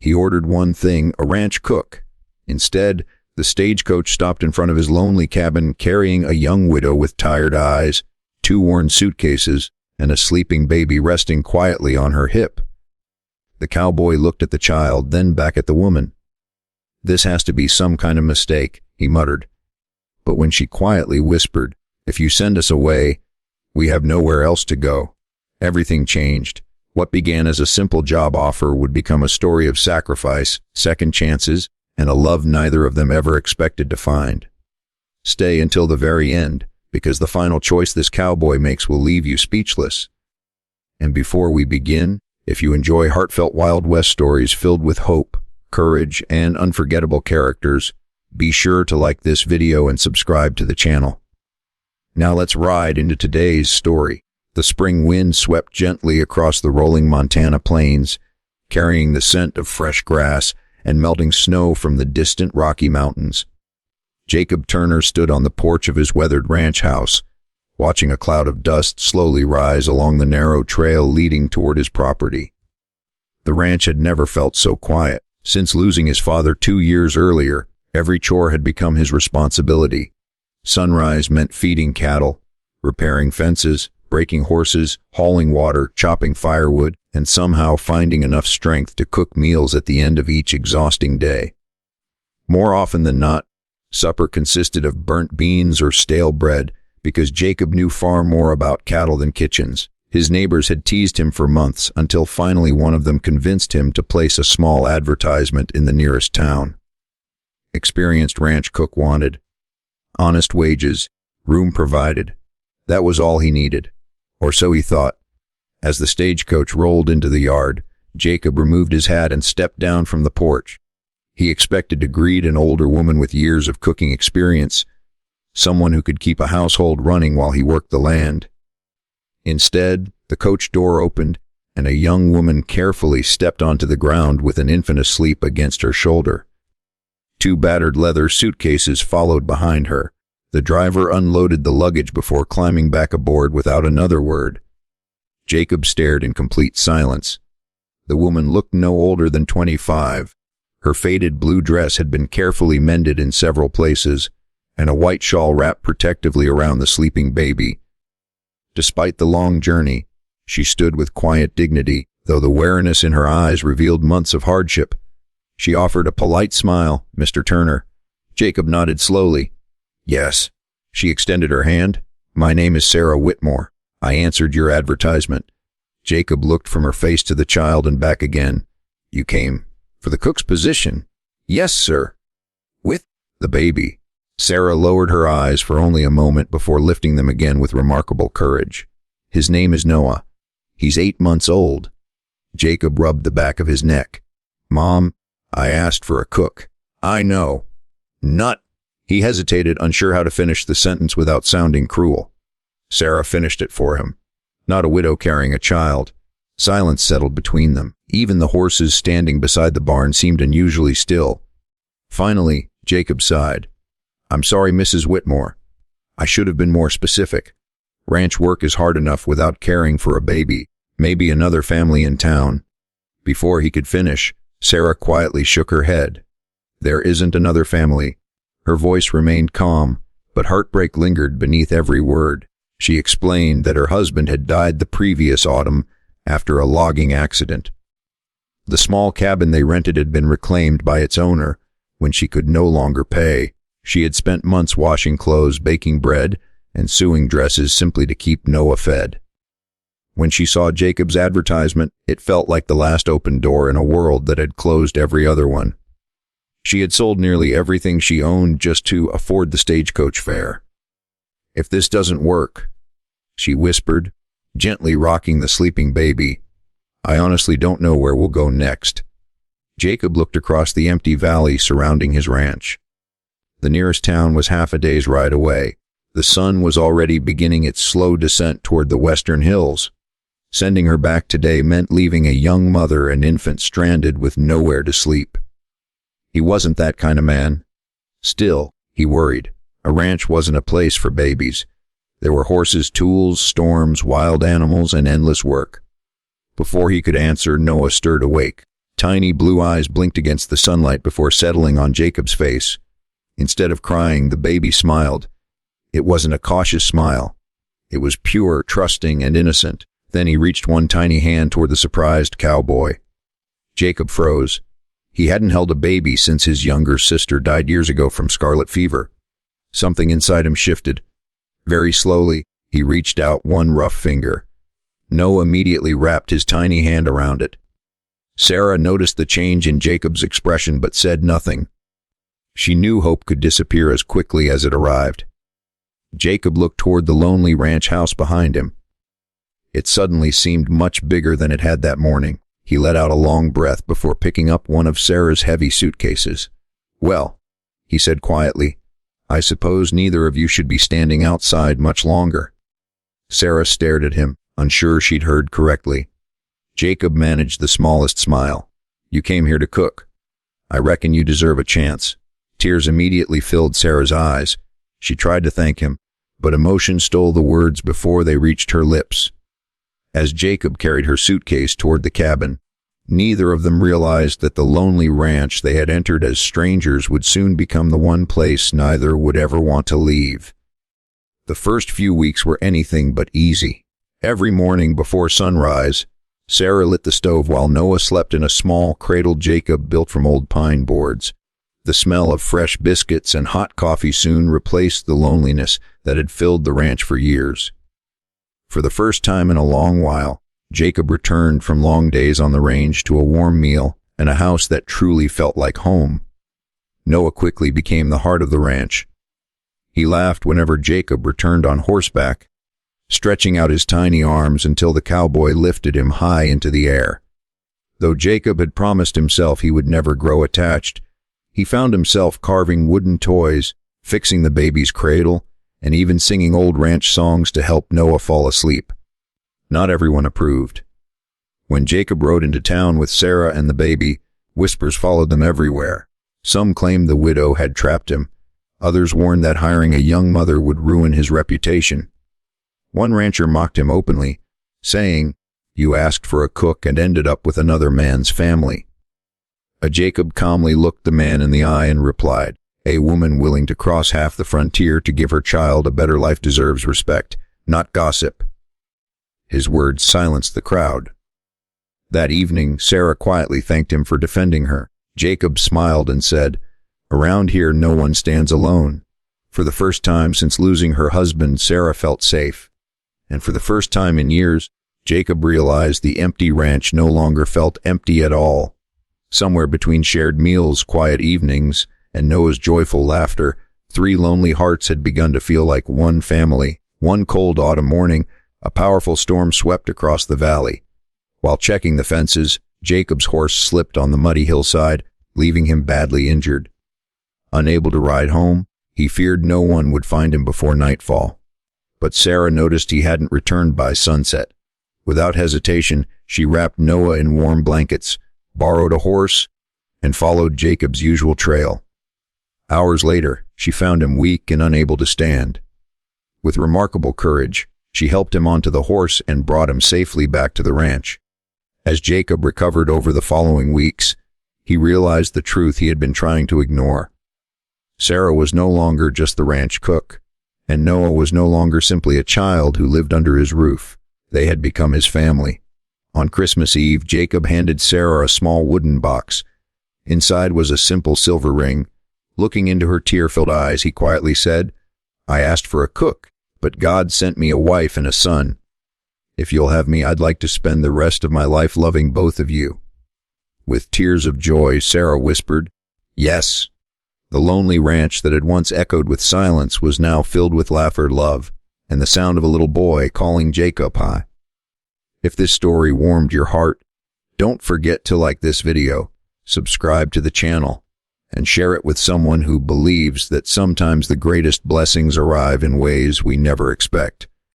He ordered one thing, a ranch cook. Instead, the stagecoach stopped in front of his lonely cabin carrying a young widow with tired eyes, 2 worn suitcases, and a sleeping baby resting quietly on her hip. The cowboy looked at the child, then back at the woman. "This has to be some kind of mistake," he muttered. But when she quietly whispered, "If you send us away, we have nowhere else to go," everything changed. What began as a simple job offer would become a story of sacrifice, second chances, and a love neither of them ever expected to find. Stay until the very end, because the final choice this cowboy makes will leave you speechless. And before we begin, if you enjoy heartfelt Wild West stories filled with hope, courage, and unforgettable characters, be sure to like this video and subscribe to the channel. Now let's ride into today's story. The spring wind swept gently across the rolling Montana plains, carrying the scent of fresh grass and melting snow from the distant Rocky Mountains. Jacob Turner stood on the porch of his weathered ranch house, watching a cloud of dust slowly rise along the narrow trail leading toward his property. The ranch had never felt so quiet. Since losing his father 2 years earlier, every chore had become his responsibility. Sunrise meant feeding cattle, repairing fences, breaking horses, hauling water, chopping firewood, and somehow finding enough strength to cook meals at the end of each exhausting day. More often than not, supper consisted of burnt beans or stale bread, because Jacob knew far more about cattle than kitchens. His neighbors had teased him for months until finally one of them convinced him to place a small advertisement in the nearest town. Experienced ranch cook wanted. Honest wages, room provided. That was all he needed. Or so he thought. As the stagecoach rolled into the yard, Jacob removed his hat and stepped down from the porch. He expected to greet an older woman with years of cooking experience, someone who could keep a household running while he worked the land. Instead, the coach door opened, and a young woman carefully stepped onto the ground with an infant asleep against her shoulder. 2 battered leather suitcases followed behind her. The driver unloaded the luggage before climbing back aboard without another word. Jacob stared in complete silence. The woman looked no older than 25. Her faded blue dress had been carefully mended in several places, and a white shawl wrapped protectively around the sleeping baby. Despite the long journey, she stood with quiet dignity, though the weariness in her eyes revealed months of hardship. She offered a polite smile. "Mr. Turner." Jacob nodded slowly. "Yes." She extended her hand. "My name is Sarah Whitmore. I answered your advertisement." Jacob looked from her face to the child and back again. "You came for the cook's position?" "Yes, sir." "With the baby?" Sarah lowered her eyes for only a moment before lifting them again with remarkable courage. "His name is Noah. He's 8 months old." Jacob rubbed the back of his neck. "Mom, I asked for a cook." "I know." "Not." He hesitated, unsure how to finish the sentence without sounding cruel. Sarah finished it for him. "Not a widow carrying a child." Silence settled between them. Even the horses standing beside the barn seemed unusually still. Finally, Jacob sighed. "I'm sorry, Mrs. Whitmore. I should have been more specific. Ranch work is hard enough without caring for a baby, maybe another family in town." Before he could finish, Sarah quietly shook her head. "There isn't another family." Her voice remained calm, but heartbreak lingered beneath every word. She explained that her husband had died the previous autumn after a logging accident. The small cabin they rented had been reclaimed by its owner when she could no longer pay. She had spent months washing clothes, baking bread, and sewing dresses simply to keep Noah fed. When she saw Jacob's advertisement, it felt like the last open door in a world that had closed every other one. She had sold nearly everything she owned just to afford the stagecoach fare. "If this doesn't work," she whispered, gently rocking the sleeping baby, "I honestly don't know where we'll go next." Jacob looked across the empty valley surrounding his ranch. The nearest town was half a day's ride away. The sun was already beginning its slow descent toward the western hills. Sending her back today meant leaving a young mother and infant stranded with nowhere to sleep. He wasn't that kind of man. Still, he worried. A ranch wasn't a place for babies. There were horses, tools, storms, wild animals, and endless work. Before he could answer, Noah stirred awake. Tiny blue eyes blinked against the sunlight before settling on Jacob's face. Instead of crying, the baby smiled. It wasn't a cautious smile. It was pure, trusting, and innocent. Then he reached one tiny hand toward the surprised cowboy. Jacob froze. He hadn't held a baby since his younger sister died years ago from scarlet fever. Something inside him shifted. Very slowly, he reached out one rough finger. Noah immediately wrapped his tiny hand around it. Sarah noticed the change in Jacob's expression but said nothing. She knew hope could disappear as quickly as it arrived. Jacob looked toward the lonely ranch house behind him. It suddenly seemed much bigger than it had that morning. He let out a long breath before picking up one of Sarah's heavy suitcases. "Well," he said quietly, "I suppose neither of you should be standing outside much longer." Sarah stared at him, unsure she'd heard correctly. Jacob managed the smallest smile. "You came here to cook. I reckon you deserve a chance." Tears immediately filled Sarah's eyes. She tried to thank him, but emotion stole the words before they reached her lips. As Jacob carried her suitcase toward the cabin, neither of them realized that the lonely ranch they had entered as strangers would soon become the one place neither would ever want to leave. The first few weeks were anything but easy. Every morning before sunrise, Sarah lit the stove while Noah slept in a small cradle Jacob built from old pine boards. The smell of fresh biscuits and hot coffee soon replaced the loneliness that had filled the ranch for years. For the first time in a long while, Jacob returned from long days on the range to a warm meal and a house that truly felt like home. Noah quickly became the heart of the ranch. He laughed whenever Jacob returned on horseback, stretching out his tiny arms until the cowboy lifted him high into the air. Though Jacob had promised himself he would never grow attached, he found himself carving wooden toys, fixing the baby's cradle, and even singing old ranch songs to help Noah fall asleep. Not everyone approved. When Jacob rode into town with Sarah and the baby, whispers followed them everywhere. Some claimed the widow had trapped him. Others warned that hiring a young mother would ruin his reputation. One rancher mocked him openly, saying, "You asked for a cook and ended up with another man's family." Jacob calmly looked the man in the eye and replied, "A woman willing to cross half the frontier to give her child a better life deserves respect, not gossip." His words silenced the crowd. That evening, Sarah quietly thanked him for defending her. Jacob smiled and said, "Around here no one stands alone." For the first time since losing her husband, Sarah felt safe. And for the first time in years, Jacob realized the empty ranch no longer felt empty at all. Somewhere between shared meals, quiet evenings, and Noah's joyful laughter, three lonely hearts had begun to feel like one family. One cold autumn morning, a powerful storm swept across the valley. While checking the fences, Jacob's horse slipped on the muddy hillside, leaving him badly injured. Unable to ride home, he feared no one would find him before nightfall. But Sarah noticed he hadn't returned by sunset. Without hesitation, she wrapped Noah in warm blankets, borrowed a horse, and followed Jacob's usual trail. Hours later, she found him weak and unable to stand. With remarkable courage, she helped him onto the horse and brought him safely back to the ranch. As Jacob recovered over the following weeks, he realized the truth he had been trying to ignore. Sarah was no longer just the ranch cook, and Noah was no longer simply a child who lived under his roof. They had become his family. On Christmas Eve, Jacob handed Sarah a small wooden box. Inside was a simple silver ring. Looking into her tear-filled eyes, he quietly said, "I asked for a cook, but God sent me a wife and a son. If you'll have me, I'd like to spend the rest of my life loving both of you." With tears of joy, Sarah whispered, "Yes." The lonely ranch that had once echoed with silence was now filled with laughter, love, and the sound of a little boy calling Jacob high. If this story warmed your heart, don't forget to like this video, subscribe to the channel, and share it with someone who believes that sometimes the greatest blessings arrive in ways we never expect.